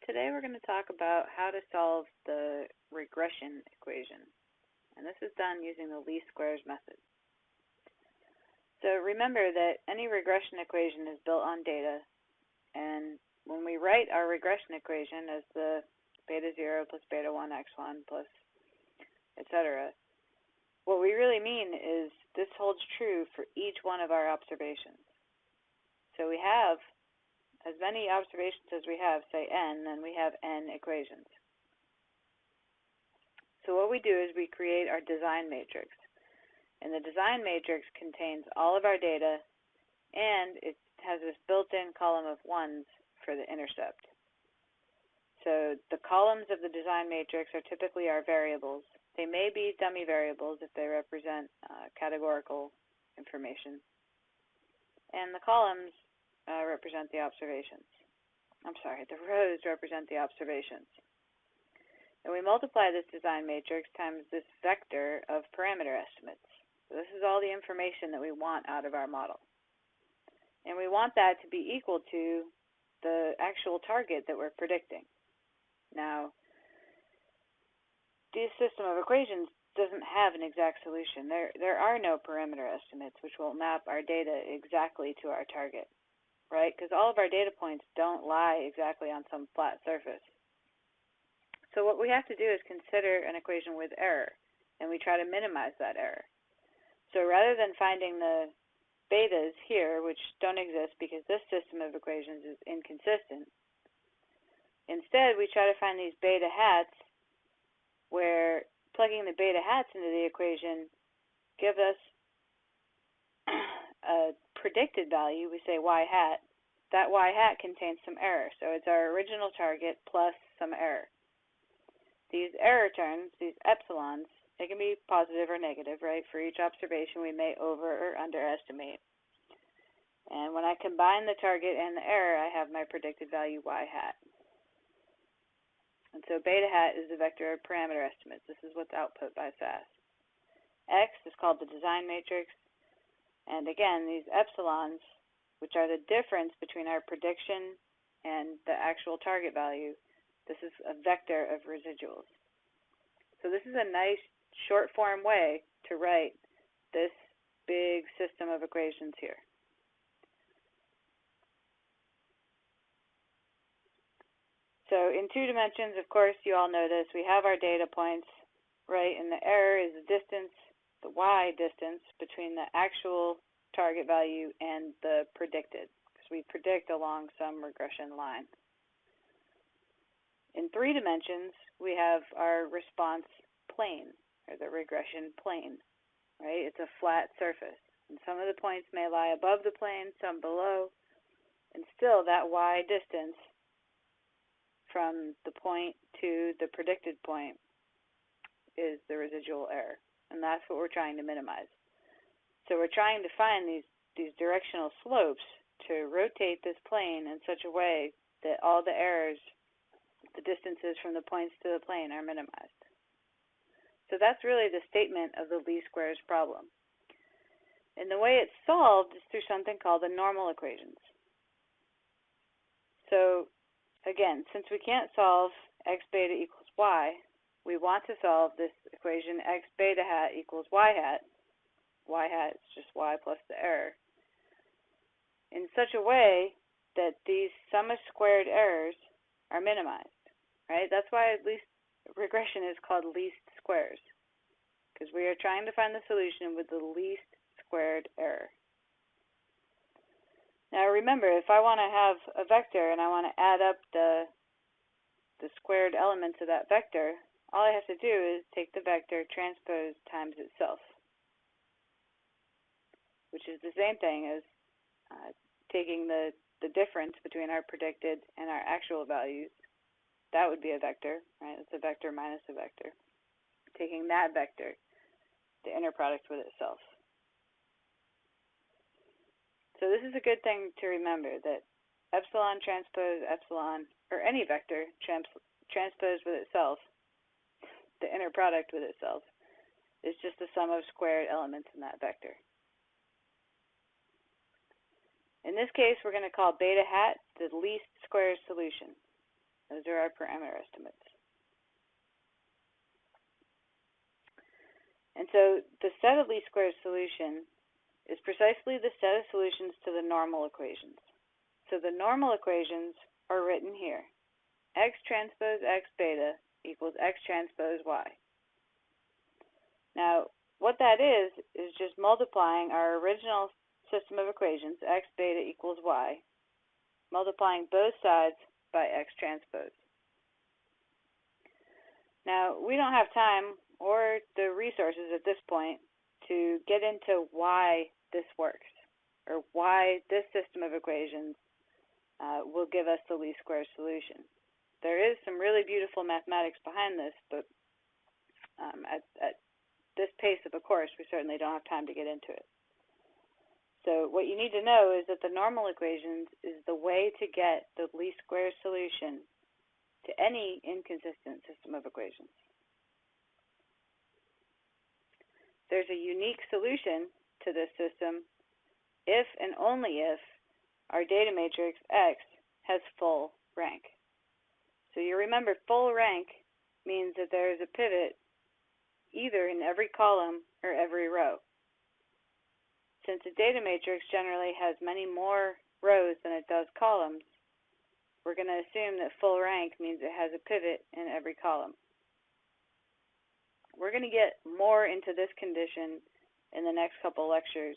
Today we're going to talk about how to solve the regression equation. And this is done using the least squares method. So remember that any regression equation is built on data, and when we write our regression equation as the beta 0 plus beta 1 x1 plus etc., what we really mean is this holds true for each one of our observations. So we have as many observations as we have, say n, then we have n equations. So what we do is we create our design matrix. And the design matrix contains all of our data, and it has this built-in column of 1s for the intercept. So the columns of the design matrix are typically our variables. They may be dummy variables if they represent categorical information. And the columns represent the observations. The rows represent the observations. And we multiply this design matrix times this vector of parameter estimates. So this is all the information that we want out of our model. And we want that to be equal to the actual target that we're predicting. Now, this system of equations doesn't have an exact solution. There are no parameter estimates which will map our data exactly to our target, right? Because all of our data points don't lie exactly on some flat surface. So what we have to do is consider an equation with error, and we try to minimize that error. So rather than finding the betas here, which don't exist because this system of equations is inconsistent, instead we try to find these beta hats where plugging the beta hats into the equation gives us a predicted value. We say y hat. That y hat contains some error, so it's our original target plus some error. These error terms, these epsilons, they can be positive or negative, right? For each observation, we may over or underestimate. And when I combine the target and the error, I have my predicted value y hat. And so beta hat is the vector of parameter estimates. This is what's output by SAS. X is called the design matrix. And again, these epsilons, which are the difference between our prediction and the actual target value, this is a vector of residuals. So this is a nice short form way to write this big system of equations here. So in 2 dimensions, of course, you all know this, we have our data points, right? And the error is the distance, the y distance between the actual target value and the predicted, because we predict along some regression line. In 3 dimensions, we have our response plane, or the regression plane, right? It's a flat surface. And some of the points may lie above the plane, some below, and still that y distance from the point to the predicted point is the residual error. And that's what we're trying to minimize. So we're trying to find these directional slopes to rotate this plane in such a way that all the errors, the distances from the points to the plane, are minimized. So that's really the statement of the least squares problem. And the way it's solved is through something called the normal equations. So again, since we can't solve x beta equals y, we want to solve this equation x beta hat equals y hat. Y hat is just y plus the error, in such a way that these sum of squared errors are minimized, right? That's why at least regression is called least squares, because we are trying to find the solution with the least squared error. Now remember, if I want to have a vector and I want to add up the squared elements of that vector, all I have to do is take the vector transpose times itself, which is the same thing as taking the difference between our predicted and our actual values. That would be a vector, right? It's a vector minus a vector. Taking that vector, the inner product with itself. So this is a good thing to remember, that epsilon transpose epsilon, or any vector transposed with itself, the inner product with itself, is just the sum of squared elements in that vector. In this case, we're going to call beta hat the least squares solution. Those are our parameter estimates. And so the set of least squares solution is precisely the set of solutions to the normal equations. So the normal equations are written here. X transpose X beta equals X transpose Y. Now, what that is just multiplying our original system of equations, X beta equals Y, multiplying both sides by X transpose. Now, we don't have time or the resources at this point to get into why this works, or why this system of equations will give us the least squares solution. There is some really beautiful mathematics behind this, but at this pace of a course, we certainly don't have time to get into it. So what you need to know is that the normal equations is the way to get the least squares solution to any inconsistent system of equations. There's a unique solution to this system if and only if our data matrix X has full rank. So you remember full rank means that there is a pivot either in every column or every row. Since a data matrix generally has many more rows than it does columns, we're going to assume that full rank means it has a pivot in every column. We're going to get more into this condition in the next couple lectures.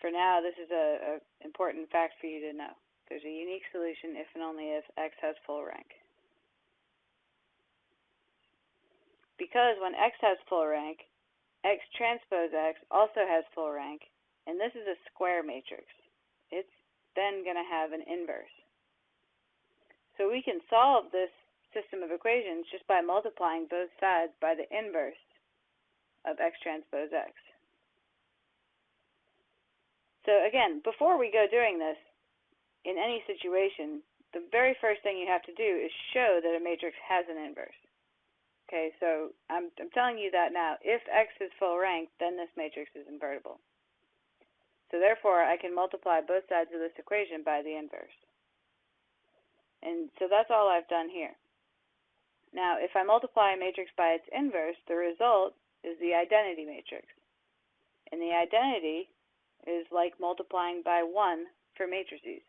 For now, this is an important fact for you to know. There's a unique solution if and only if X has full rank. Because when X has full rank, X transpose X also has full rank, and this is a square matrix. It's then going to have an inverse. So we can solve this system of equations just by multiplying both sides by the inverse of X transpose X. So again, before we go doing this, in any situation, the very first thing you have to do is show that a matrix has an inverse. Okay, so I'm telling you that now. If X is full rank, then this matrix is invertible. So therefore, I can multiply both sides of this equation by the inverse. And so that's all I've done here. Now, if I multiply a matrix by its inverse, the result is the identity matrix. And the identity is like multiplying by 1 for matrices.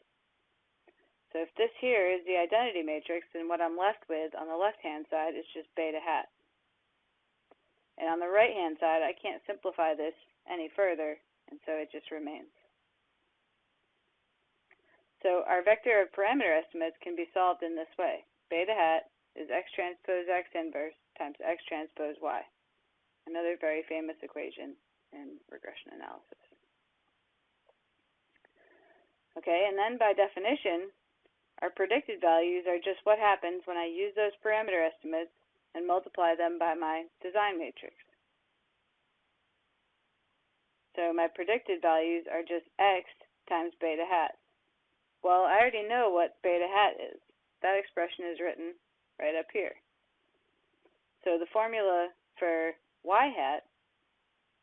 So if this here is the identity matrix, then what I'm left with on the left-hand side is just beta hat. And on the right-hand side, I can't simplify this any further, and so it just remains. So our vector of parameter estimates can be solved in this way. Beta hat is X transpose X inverse times X transpose Y. Another very famous equation in regression analysis. Okay, and then by definition, our predicted values are just what happens when I use those parameter estimates and multiply them by my design matrix. So my predicted values are just X times beta hat. Well, I already know what beta hat is. That expression is written right up here. So the formula for Y hat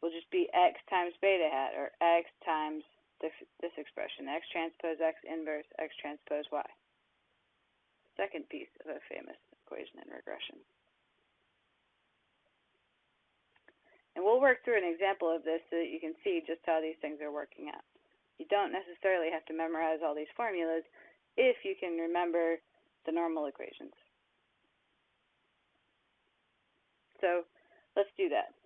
will just be X times beta hat, or X times this expression, X transpose X inverse X transpose Y. Second piece of a famous equation in regression. And we'll work through an example of this so that you can see just how these things are working out. You don't necessarily have to memorize all these formulas if you can remember the normal equations. So let's do that.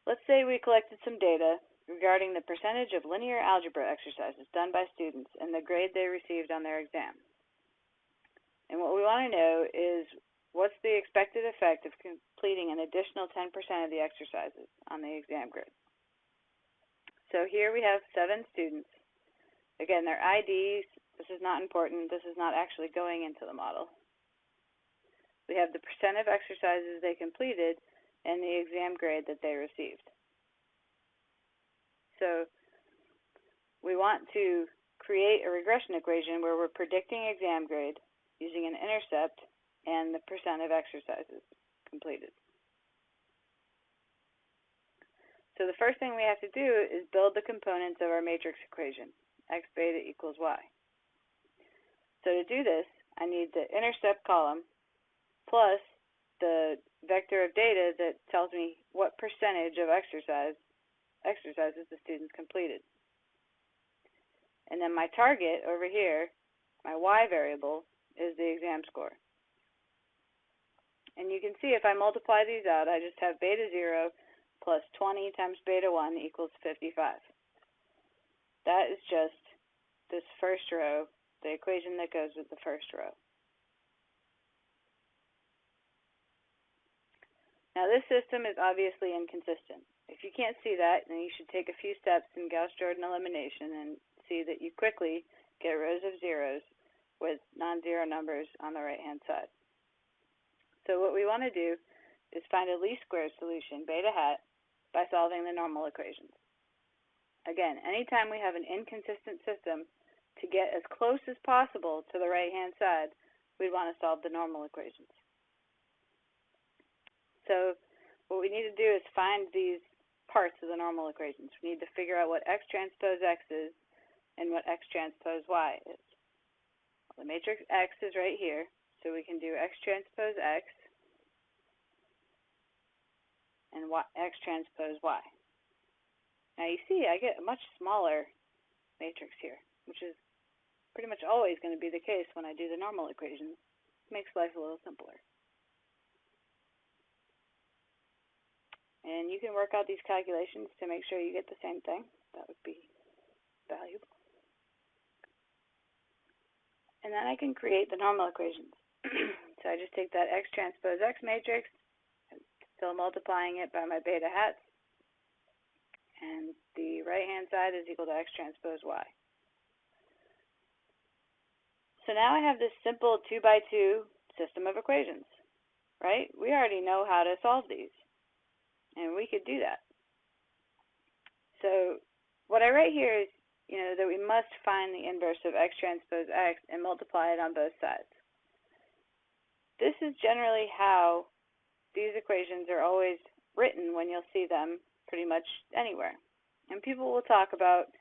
Let's say we collected some data regarding the percentage of linear algebra exercises done by students and the grade they received on their exam. And what we want to know is what's the expected effect of completing an additional 10% of the exercises on the exam grid. So here we have 7 students. Again, their IDs, this is not important. This is not actually going into the model. We have the percent of exercises they completed and the exam grade that they received. So we want to create a regression equation where we're predicting exam grade using an intercept and the percent of exercises completed. So the first thing we have to do is build the components of our matrix equation, X beta equals Y. So to do this, I need the intercept column plus the vector of data that tells me what percentage of exercises the students completed. And then my target over here, my y variable, is the exam score. And you can see if I multiply these out, I just have beta 0 plus 20 times beta 1 equals 55. That is just this first row, the equation that goes with the first row. Now this system is obviously inconsistent. If you can't see that, then you should take a few steps in Gauss-Jordan elimination and see that you quickly get rows of zeros with non-zero numbers on the right-hand side. So what we want to do is find a least squares solution, beta hat, by solving the normal equations. Again, anytime we have an inconsistent system, to get as close as possible to the right-hand side, we want to solve the normal equations. So what we need to do is find these parts of the normal equations. We need to figure out what x transpose x is and what x transpose y is. Well, the matrix X is right here, so we can do x transpose x and x transpose y. Now you see I get a much smaller matrix here, which is pretty much always going to be the case when I do the normal equations. It makes life a little simpler. And you can work out these calculations to make sure you get the same thing. That would be valuable. And then I can create the normal equations. So I just take that x transpose x matrix, still multiplying it by my beta hats, and the right-hand side is equal to x transpose y. So now I have this simple 2x2 system of equations, right? We already know how to solve these, and we could do that. So what I write here is, that we must find the inverse of x transpose x and multiply it on both sides. This is generally how these equations are always written when you'll see them pretty much anywhere. And people will talk about,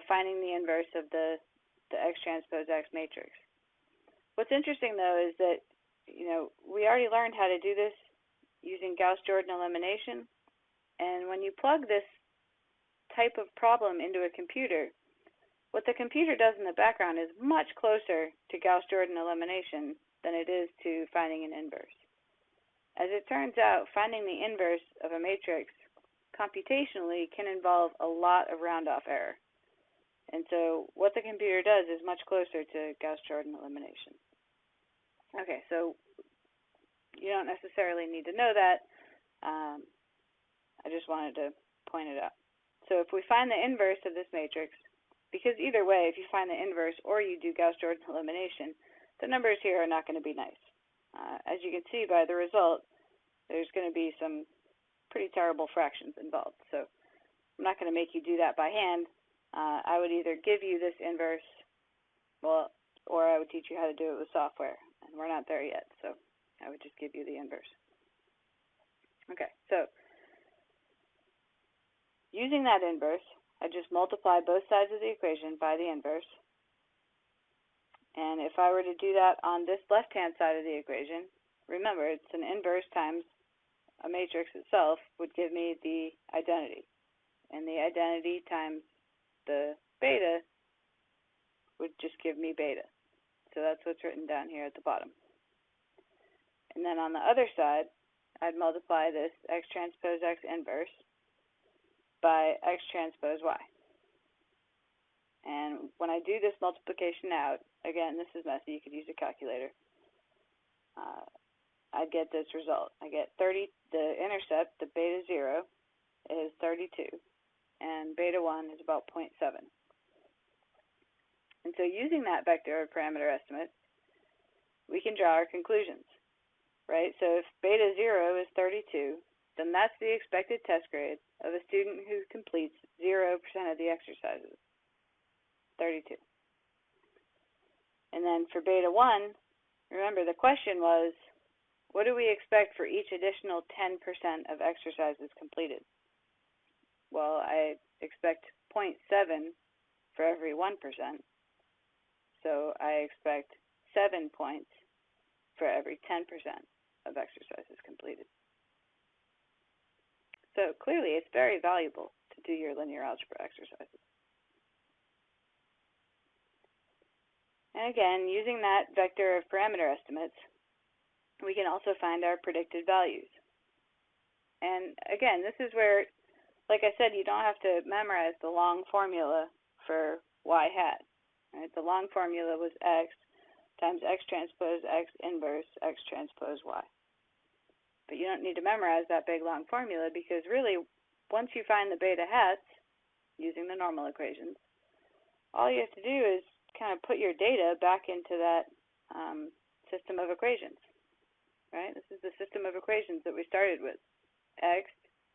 finding the inverse of the x transpose x matrix. What's interesting, though, is that, we already learned how to do this using Gauss-Jordan elimination. And when you plug this type of problem into a computer, what the computer does in the background is much closer to Gauss-Jordan elimination than it is to finding an inverse. As it turns out, finding the inverse of a matrix computationally can involve a lot of round-off error. And so what the computer does is much closer to Gauss-Jordan elimination. Okay, so you don't necessarily need to know that. I just wanted to point it out. So if we find the inverse of this matrix, because either way, if you find the inverse or you do Gauss-Jordan elimination, the numbers here are not going to be nice. As you can see by the result, there's going to be some pretty terrible fractions involved. So I'm not going to make you do that by hand. I would either give you this inverse, or I would teach you how to do it with software. And we're not there yet, so I would just give you the inverse. Okay, so using that inverse, I just multiply both sides of the equation by the inverse. And if I were to do that on this left-hand side of the equation, remember, it's an inverse times a matrix itself would give me the identity. And the identity times the beta would just give me beta. So that's what's written down here at the bottom. And then on the other side, I'd multiply this x transpose x inverse by x transpose y. And when I do this multiplication out, again, this is messy, you could use a calculator, I'd get this result. I get 30, the intercept, the beta 0, is 32, and beta 1 is about 0.7. And so using that vector of parameter estimate, we can draw our conclusions, right? So if beta 0 is 32, then that's the expected test grade of a student who completes 0% of the exercises, 32. And then for beta 1, remember the question was, what do we expect for each additional 10% of exercises completed? Well, I expect 0.7 for every 1%. So I expect 7 points for every 10% of exercises completed. So clearly it's very valuable to do your linear algebra exercises. And again, using that vector of parameter estimates, we can also find our predicted values. And again, this is where, like I said, you don't have to memorize the long formula for y hat. Right? The long formula was x times x transpose x inverse x transpose y. But you don't need to memorize that big long formula, because really, once you find the beta hats using the normal equations, all you have to do is kind of put your data back into that system of equations. Right? This is the system of equations that we started with, x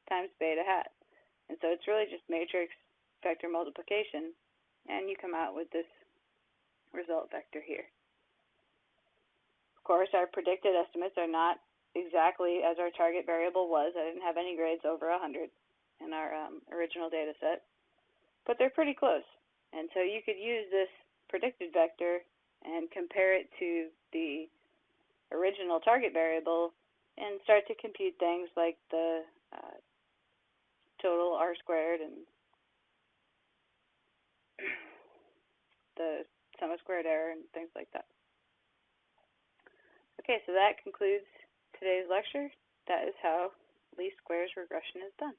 times beta hat. And so it's really just matrix vector multiplication, and you come out with this result vector here. Of course, our predicted estimates are not exactly as our target variable was. I didn't have any grades over 100 in our original data set, but they're pretty close. And so you could use this predicted vector and compare it to the original target variable and start to compute things like the total r squared and the sum of squared error and things like that. Okay, so that concludes today's lecture. That is how least squares regression is done.